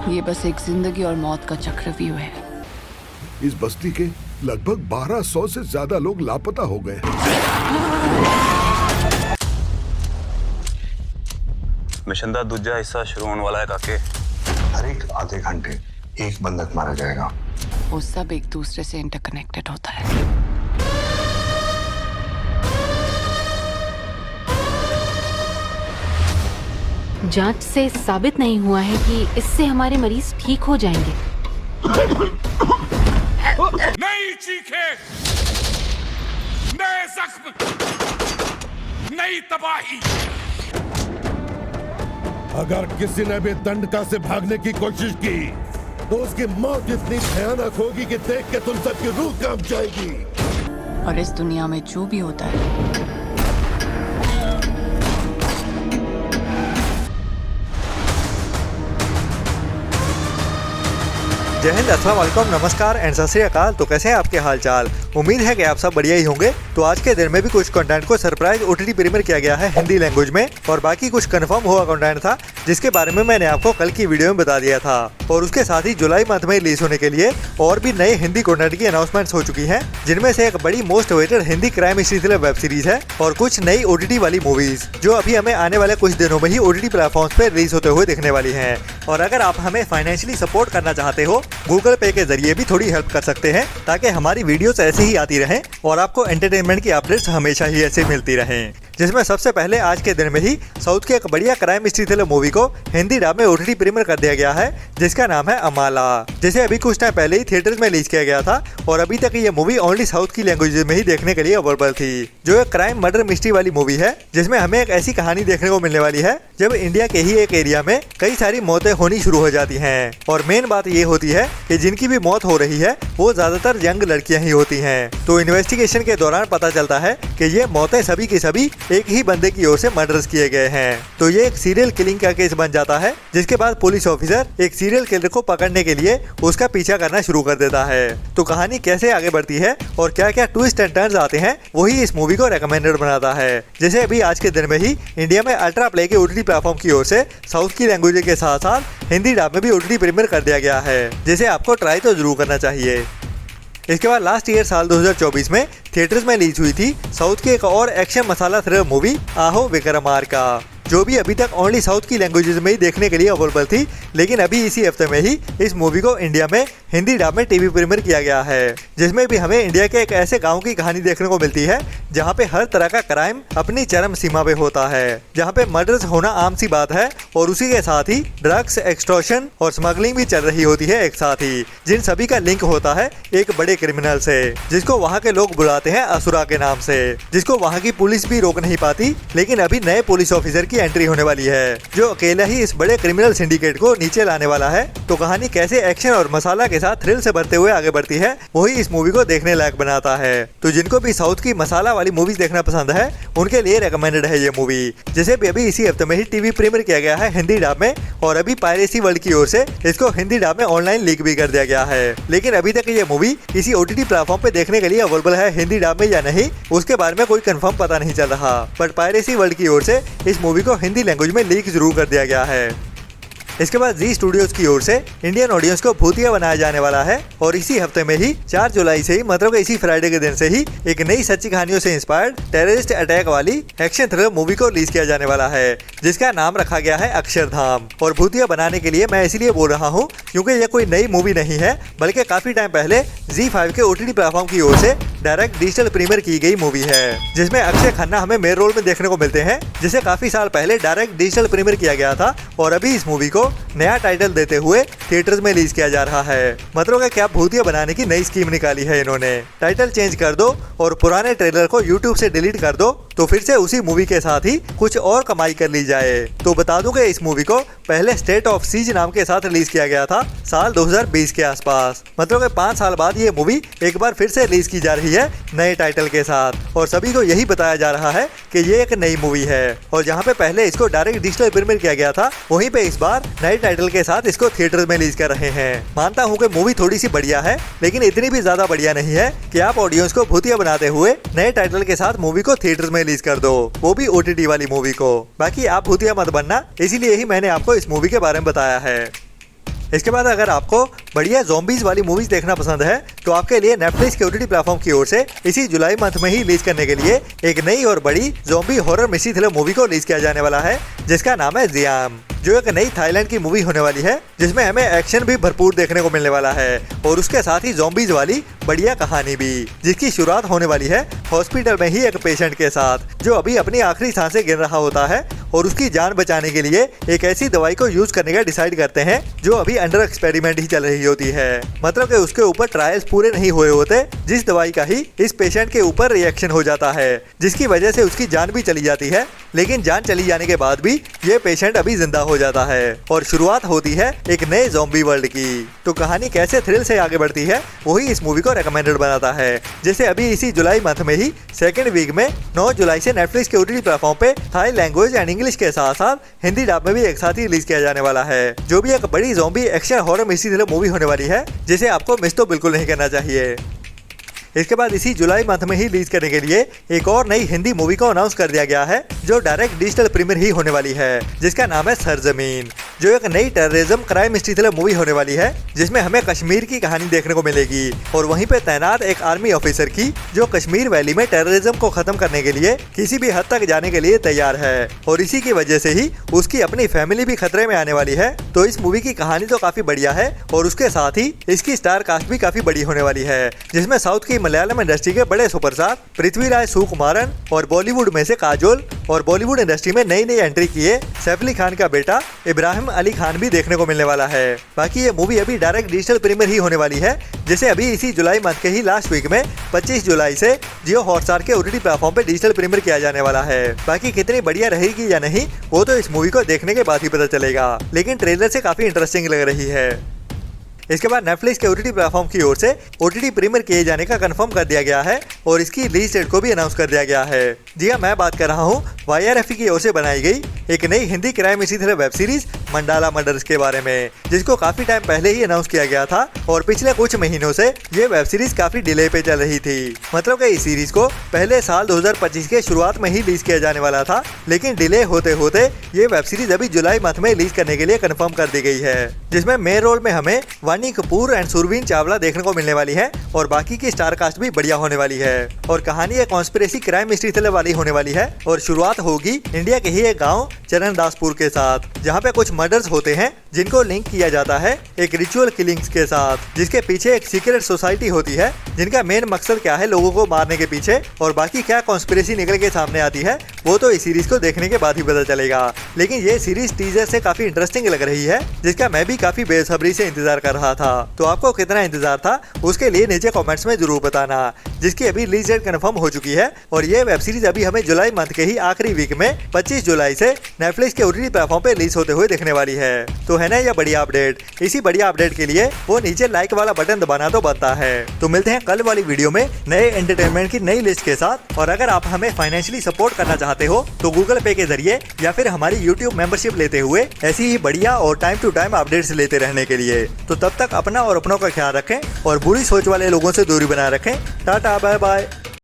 ये बस एक जिंदगी और मौत का चक्रव्यूह है। इस बस्ती के लगभग 1200 से ज्यादा लोग लापता हो गए। मिशन का दूजा हिस्सा शुरू होने वाला है काके। हर एक आधे घंटे एक बंधक मारा जाएगा। वो सब एक दूसरे से इंटरकनेक्टेड होता है। जांच से साबित नहीं हुआ है कि इससे हमारे मरीज ठीक हो जाएंगे। नई चीखें, नए जख्म, नई तबाही। अगर किसी ने भी दंडका से भागने की कोशिश की तो उसकी मौत इतनी भयानक होगी कि देख के तुम सबकी रूह कांप जाएगी। और इस दुनिया में जो भी होता है, जय हिंद, अस्सलाम वालेकुम, नमस्कार एंड सत श्री अकाल। तो कैसे हैं आपके हाल चाल? उम्मीद है कि आप सब बढ़िया ही होंगे। तो आज के दिन में भी कुछ कंटेंट को सरप्राइज ओटीटी प्रीमियर किया गया है हिंदी लैंग्वेज में, और बाकी कुछ कंफर्म हुआ कंटेंट था जिसके बारे में मैंने आपको कल की वीडियो में बता दिया था। और उसके साथ ही जुलाई मंथ में रिलीज होने के लिए और भी नए हिंदी कंटेंट की अनाउंसमेंट्स हो चुकी हैं, जिनमें से एक बड़ी most awaited Hindi crime history thriller web series है और कुछ नई ओटीटी वाली मूवीज जो अभी हमें आने वाले कुछ दिनों में ही ओटीटी प्लेटफॉर्म्स पे रिलीज होते हुए दिखने वाली हैं। और अगर आप हमें फाइनेंशियली सपोर्ट करना चाहते हो, गूगल पे के जरिए भी थोड़ी हेल्प कर सकते हैं, ताकि हमारी वीडियोस ऐसे ही आती रहें और आपको एंटरटेनमेंट की अपडेट्स हमेशा ही ऐसे मिलती रहें। जिसमें सबसे पहले आज के दिन में ही साउथ की एक बढ़िया क्राइम हिस्ट्री थ्रिलर मूवी को हिंदी डब में ओटीटी प्रीमियर कर दिया गया है, जिसका नाम है अमाला, जिसे अभी कुछ टाइम पहले ही थिएटर्स में रिलीज किया गया था। और अभी तक ये मूवी ओनली साउथ की लैंग्वेज में ही देखने के लिए अवेलेबल थी, जो एक क्राइम मर्डर मिस्ट्री वाली मूवी है, जिसमें हमें एक ऐसी कहानी देखने को मिलने वाली है जब इंडिया के ही एक एरिया में कई सारी मौतें होनी शुरू हो जाती हैं। और मेन बात ये होती है कि जिनकी भी मौत हो रही है वो ज्यादातर यंग लड़कियां ही होती हैं। तो इन्वेस्टिगेशन के दौरान पता चलता है कि ये मौतें सभी की सभी एक ही बंदे की ओर से मर्डर्स किए गए हैं। तो ये एक सीरियल किलिंग का केस बन जाता है, जिसके बाद पुलिस ऑफिसर एक सीरियल किलर को पकड़ने के लिए उसका पीछा करना शुरू कर देता है। तो कहानी कैसे आगे बढ़ती है और क्या क्या ट्विस्ट एंड टर्न्स आते हैं, वही इस मूवी को रेकमेंडेड बनाता है। जैसे अभी आज के दिन में ही इंडिया में अल्ट्रा प्ले के ओटीटी प्लेटफॉर्म की ओर से साउथ की लैंग्वेज के साथ साथ हिंदी डब में भी ओटीटी प्रीमियर कर दिया गया है, जिसे आपको ट्राई तो जरूर करना चाहिए। इसके बाद लास्ट ईयर साल 2024 में थिएटर्स में रिलीज हुई थी साउथ की एक और एक्शन मसाला थ्रिलर मूवी आहो विक्रमार्का, जो भी अभी तक ओनली साउथ की लैंग्वेजेस में ही देखने के लिए अवेलेबल थी। लेकिन अभी इसी हफ्ते में ही इस मूवी को इंडिया में हिंदी डब में टीवी प्रीमियर किया गया है, जिसमें भी हमें इंडिया के एक ऐसे गांव की कहानी देखने को मिलती है जहां पे हर तरह का क्राइम अपनी चरम सीमा पे होता है, जहां पे मर्डर्स होना आम सी बात है और उसी के साथ ही ड्रग्स, एक्सटॉर्शन और स्मगलिंग भी चल रही होती है एक साथ ही, जिन सभी का लिंक होता है एक बड़े क्रिमिनल से, जिसको वहाँ के लोग बुलाते हैं असुरा के नाम से, जिसको वहाँ की पुलिस भी रोक नहीं पाती। लेकिन अभी नए पुलिस ऑफिसर की एंट्री होने वाली है, जो अकेला ही इस बड़े क्रिमिनल सिंडिकेट को नीचे लाने वाला है। तो कहानी कैसे एक्शन और मसाला के साथ थ्रिल से भरते हुए आगे बढ़ती है, वही इस मूवी को देखने लायक बनाता है। तो जिनको भी साउथ की मसाला वाली मूवीज देखना पसंद है, उनके लिए रेकमेंडेड है ये मूवी, जिसे भी अभी इसी हफ्ते में ही टीवी प्रीमियर किया गया है हिंदी डब में। और अभी पायरेसी वर्ल्ड की ओर से इसको हिंदी डब में ऑनलाइन लीक भी कर दिया गया है। लेकिन अभी तक ये मूवी किसी ओटीटी प्लेटफॉर्म पे देखने के लिए अवेलेबल है हिंदी डब में या नहीं, उसके बारे में कोई कंफर्म पता नहीं चल रहा। बट पायरेसी वर्ल्ड की ओर से इस मूवी को हिंदी लैंग्वेज में लीक जरूर कर दिया गया है। इसके बाद जी स्टूडियोज की ओर से इंडियन ऑडियंस को भूतिया बनाया जाने वाला है, और इसी हफ्ते में ही 4 जुलाई से ही, मतलब इसी फ्राइडे के दिन से ही, एक नई सच्ची कहानियों से इंस्पायर्ड टेररिस्ट अटैक वाली एक्शन थ्रिलर मूवी को रिलीज किया जाने वाला है, जिसका नाम रखा गया है अक्षरधाम। और भूतिया बनाने के लिए मैं इसलिए बोल रहा हूँ क्योंकि यह कोई नई मूवी नहीं है, बल्कि काफी टाइम पहले ZEE5 के ओटीटी प्लेटफॉर्म की ओर से डायरेक्ट डिजिटल प्रीमियर की गई मूवी है, जिसमें अक्षय खन्ना हमें मेन रोल में देखने को मिलते हैं, जिसे काफी साल पहले डायरेक्ट डिजिटल प्रीमियर किया गया था। और अभी इस मूवी को नया टाइटल देते हुए थिएटर्स में रिलीज किया जा रहा है। मतलब कि क्या भूतिया बनाने की नई स्कीम निकाली है इन्होंने, टाइटल चेंज कर दो और पुराने ट्रेलर को यूट्यूब से डिलीट कर दो, तो फिर से उसी मूवी के साथ ही कुछ और कमाई कर ली जाए। तो बता दूं कि इस मूवी को पहले स्टेट ऑफ सीज नाम के साथ रिलीज किया गया था साल 2020 के आसपास। मतलब कि 5 साल बाद ये मूवी एक बार फिर से रिलीज की जा रही है नए टाइटल के साथ, और सभी को यही बताया जा रहा है कि ये एक नई मूवी है। और जहाँ पे पहले इसको डायरेक्ट डिजिटल प्रीमियर किया गया था, वहीं पे इस बार नए टाइटल के साथ इसको थिएटर में रिलीज कर रहे हैं। मानता हूँ कि मूवी थोड़ी सी बढ़िया है, लेकिन इतनी भी ज्यादा बढ़िया नहीं है कि आप ऑडियंस को भूतिया बनाते हुए नए टाइटल के साथ मूवी को थिएटर में रिलीज कर दो, वो भी OTT वाली मूवी को। बाकी आप भूतिया मत बनना, इसीलिए ही मैंने आपको इस मूवी के बारे में बताया है। इसके बाद अगर आपको बढ़िया ज़ॉम्बीज वाली मूवीज देखना पसंद है तो आपके लिए नेटफ्लिक्स के ओटीटी प्लेटफॉर्म की ओर से इसी जुलाई मंथ में ही रिलीज करने के लिए एक नई और बड़ी zombie horror mystery thriller movie को रिलीज किया जाने वाला है, जिसका नाम है जियाम, जो एक नई थाईलैंड की मूवी होने वाली है, जिसमें हमें एक्शन भी भरपूर देखने को मिलने वाला है और उसके साथ ही ज़ॉम्बीज वाली बढ़िया कहानी भी, जिसकी शुरुआत होने वाली है हॉस्पिटल में ही एक पेशेंट के साथ जो अभी अपनी आखिरी सांसें गिन रहा होता है और उसकी जान बचाने के लिए एक ऐसी दवाई को यूज करने का डिसाइड करते हैं जो अभी अंडर एक्सपेरिमेंट ही चल रही होती है। मतलब कि उसके ऊपर ट्रायल्स पूरे नहीं हुए होते, जिस दवाई का ही इस पेशेंट के ऊपर रिएक्शन हो जाता है, जिसकी वजह से उसकी जान भी चली जाती है। लेकिन जान चली जाने के बाद भी ये पेशेंट अभी जिंदा हो जाता है और शुरुआत होती है एक नए ज़ॉम्बी वर्ल्ड की। तो कहानी कैसे थ्रिल से आगे बढ़ती है वही इस मूवी को रेकमेंडेड बनाता है। जैसे अभी इसी जुलाई मंथ में ही सेकंड वीक में 9 जुलाई से नेटफ्लिक्स के ओटीटी प्लेटफॉर्म पे थाई लैंग्वेज एंड इंग्लिश के साथ साथ हिंदी डब में भी एक साथ ही रिलीज किया जाने वाला है, जो भी एक बड़ी zombie action horror mystery thriller movie होने वाली है, जिसे आपको मिस तो बिल्कुल नहीं करना चाहिए। इसके बाद इसी जुलाई मंथ में ही रिलीज करने के लिए एक और नई हिंदी मूवी को अनाउंस कर दिया गया है, जो डायरेक्ट डिजिटल प्रीमियर ही होने वाली है, जिसका नाम है सरजमीन, जो एक नई terrorism crime mystery thriller movie होने वाली है, जिसमें हमें कश्मीर की कहानी देखने को मिलेगी और वहीं पे तैनात एक आर्मी ऑफिसर की, जो कश्मीर वैली में टेररिज्म को खत्म करने के लिए किसी भी हद तक जाने के लिए तैयार है और इसी की वजह से ही उसकी अपनी फैमिली भी खतरे में आने वाली है। तो इस मूवी की कहानी तो काफी बढ़िया है और उसके साथ ही इसकी स्टार कास्ट भी काफी बड़ी होने वाली है, जिसमें साउथ की मलयालम इंडस्ट्री के बड़े सुपरस्टार पृथ्वीराज सुकुमारन और बॉलीवुड में से काजोल और बॉलीवुड इंडस्ट्री में नई नई एंट्री किए सैफ अली खान का बेटा इब्राहिम अली खान भी देखने को मिलने वाला है। बाकी ये मूवी अभी डायरेक्ट डिजिटल प्रीमियर ही होने वाली है, जिसे अभी इसी जुलाई मंथ के ही लास्ट वीक में 25 जुलाई से जियो हॉटस्टार के ओटीटी प्लेटफॉर्म पे डिजिटल प्रीमियर किया जाने वाला है। बाकी कितनी बढ़िया रहेगी या नहीं वो तो इस मूवी को देखने के बाद ही पता चलेगा, लेकिन ट्रेलर से काफी इंटरेस्टिंग लग रही है। इसके बाद नेटफ्लिक्स के ओटीटी प्लेटफॉर्म की ओर से ओटीटी प्रीमियर किए जाने का कंफर्म कर दिया गया है और इसकी रिलीज डेट को भी अनाउंस कर दिया गया है। जी हाँ, मैं बात कर रहा हूँ YRFE की ओर से बनाई गई एक नई Hindi crime mystery thriller web series mandala murders के बारे में, जिसको काफी टाइम पहले ही अनाउंस किया गया था और पिछले कुछ महीनों से ये वेब सीरीज काफी डिले पे चल रही थी। मतलब कि इस सीरीज को पहले साल 2025 के शुरुआत में ही रिलीज किया जाने वाला था, लेकिन डिले होते होते ये वेब सीरीज अभी जुलाई मंथ में रिलीज करने के लिए कंफर्म कर दी गई है, जिसमें मेन रोल में हमें वानी कपूर एंड सुरवीन चावला देखने को मिलने वाली है और बाकी की स्टार कास्ट भी बढ़िया होने वाली है। और कहानी एक कॉन्स्पिरेसी क्राइम मिस्ट्री थ्रिलर वाली होने वाली है और शुरुआत होगी इंडिया के ही एक गांव चरणदासपुर के साथ, जहां पे कुछ मर्डर्स होते हैं जिनको लिंक किया जाता है एक रिचुअल किलिंग्स के साथ, जिसके पीछे एक सीक्रेट सोसाइटी होती है, जिनका मेन मकसद क्या है लोगों को मारने के पीछे, और बाकी क्या कॉन्स्पिरेसी निकल के सामने आती है वो तो इस सीरीज को देखने के बाद ही पता चलेगा। लेकिन ये सीरीज टीजर से काफी इंटरेस्टिंग लग रही है, जिसका मैं भी काफी बेसब्री से इंतजार कर रहा था। तो आपको कितना इंतजार था उसके लिए नीचे कमेंट्स में जरूर बताना, जिसकी अभी रिलीज डेट कंफर्म हो चुकी है और ये वेब सीरीज अभी हमें जुलाई मंथ के ही आखिरी वीक में 25 जुलाई से नेटफ्लिक्स के ओटीटी प्लेटफॉर्म पे रिलीज होते हुए दिखने वाली है। तो है ना यह बढ़िया अपडेट। इसी बढ़िया अपडेट के लिए वो नीचे लाइक वाला बटन दबाना तो बनता है। तो मिलते हैं कल वाली वीडियो में नए एंटरटेनमेंट की नई लिस्ट के साथ। और अगर आप हमें फाइनेंशियली सपोर्ट करना चाहते हो तो गूगल पे के जरिए या फिर हमारी यूट्यूब मेंबरशिप लेते हुए ऐसी ही बढ़िया और टाइम टू टाइम अपडेट्स लेते रहने के लिए। तो तब तक अपना और अपनों का ख्याल रखें और बुरी सोच वाले लोगों से दूरी बनाए रखें। Tata bye bye.